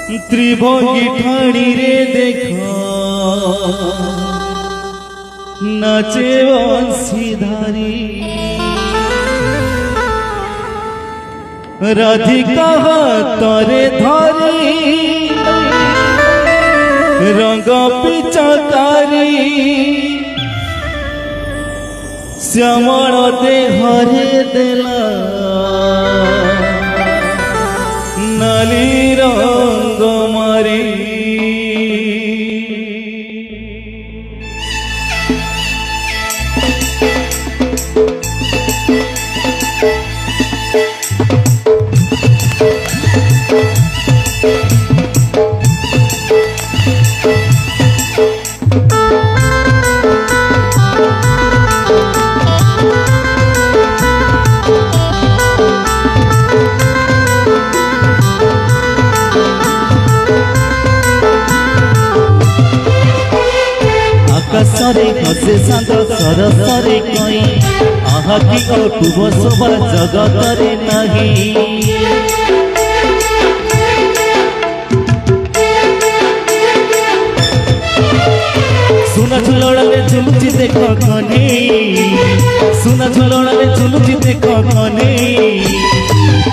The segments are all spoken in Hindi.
त्रिभंगी ठाणी रे देख नाचे बंशीधारी राधिका हाथरे धरी रंग पिचकारी श्यामल देहरे देला नाली रंग मारी आकाशरे हसे शांत सरसरे कई आहा कि अपूर्व शोभा जगतरे नहीं सुना झुलणे झुलुची देख कने सुना झुलणे झुलुची देख कने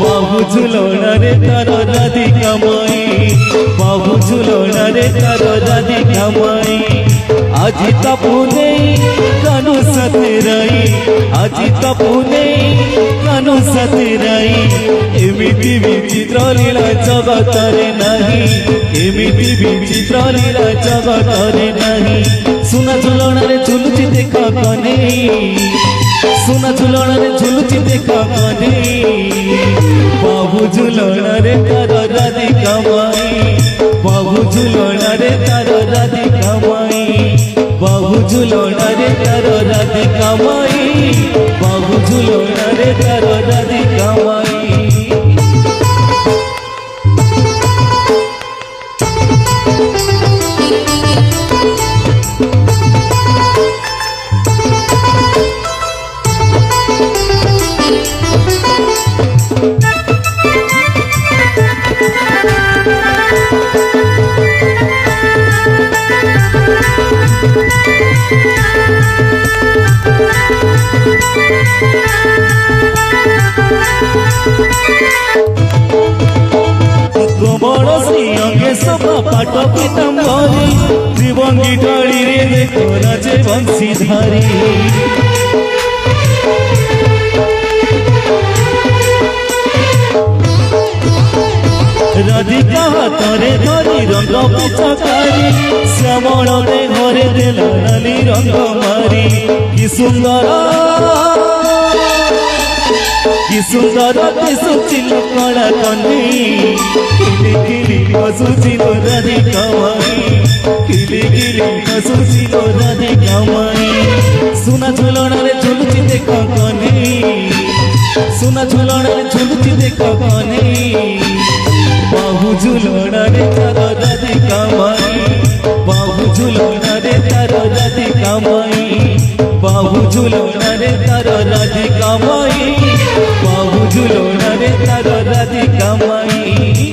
बाबू झुलणे तार राधिका माई बाबू झुलणे तार राधिका माई आजी तपुने कानू सतेराई आजी तपुने कानू सतेराई एमिति विचित्र लीला जगतरे नहीं एमिति विचित्र लीला जगतरे नहीं सुना झुलणे झुलुची देख कने सुना झुलणे झुलुची देख कने बाबू झुलणे तार राधिका माई बाबू झुलणे तार राधिका माई बाबू झुलणे तार राधिका माई बाबू झुलणे तार राधिका माई कोमल श्री अंगे सभा पाट पीताम्बरी त्रिभंगी ढाली रे देख नाचे बंशीधारी राधिका हाथरे धरी रंग पिचकारी श्यामल देहरे देला नाली रंग मारी कि सुंदर सुचिल कला कन्नी किली किली हसुचिल राधिका माई किली किली हसुचिल राधिका माई सुना झुलणे झुलुची देख कने सुना झुलणे झुलुची देख कने बाबू झुलणे तार राधिका माई बाबू झुलणे तार राधिका माई बाबू झुलणे तार राधिका माई बाबू झुलणे तार राधिका माई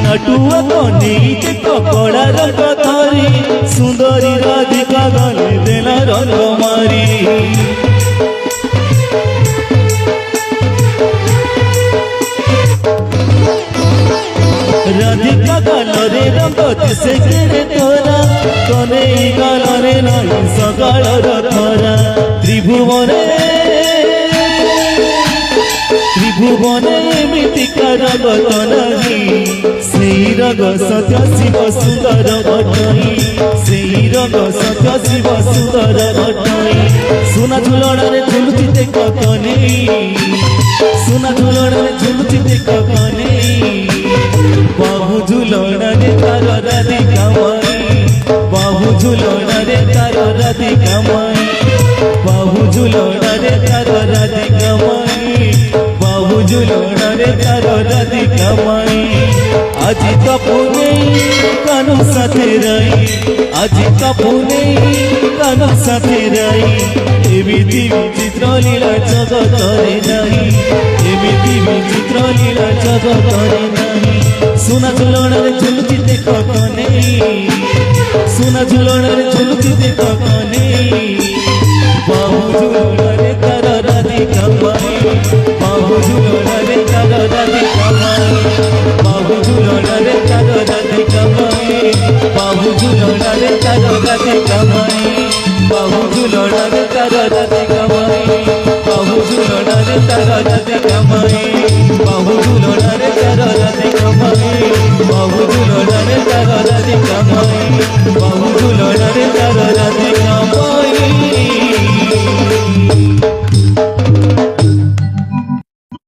नटुआ कनी कपड़ा रंग धरी सुंदरी राधिका गले देला रंग मारी राधिका गलरे रंग से केरे तोरा कने गलरे नहीं सगालर खरा त्रिभुवने एमितिका रंग नहीं सेई रंग सत्य शिव सुंदर घटई सेई रंग सत्य शिव सुंदर घटई सुना झुलणे झुलुची देख कने सुना झुलणे झुलुची देख कने राधि कमाई आज कपुने कानू साथे रही आज कपुने कानू साथे रही एमिति विचित्र लीला जगतरे नहीं एमिति विचित्र लीला जगतरे नहीं सुना झुलणरे झुलुची देख कने सुना झुलणरे झुलुची देख कने बाहु झुलणरे तार राधि कमाई बाहु झुलणरे तार राधि कमाई बाहु झुलणरे तार राधि कमाई बाहु झुलणरे तार राधि कमाई बाहु झुलणरे तार राधि कमाई बाहु झुलणरे तार राधि कमाई बाहु झुलणरे तार राधि कमाई बाहु झुलणरे तार राधि कमाई बाहु झुलणरे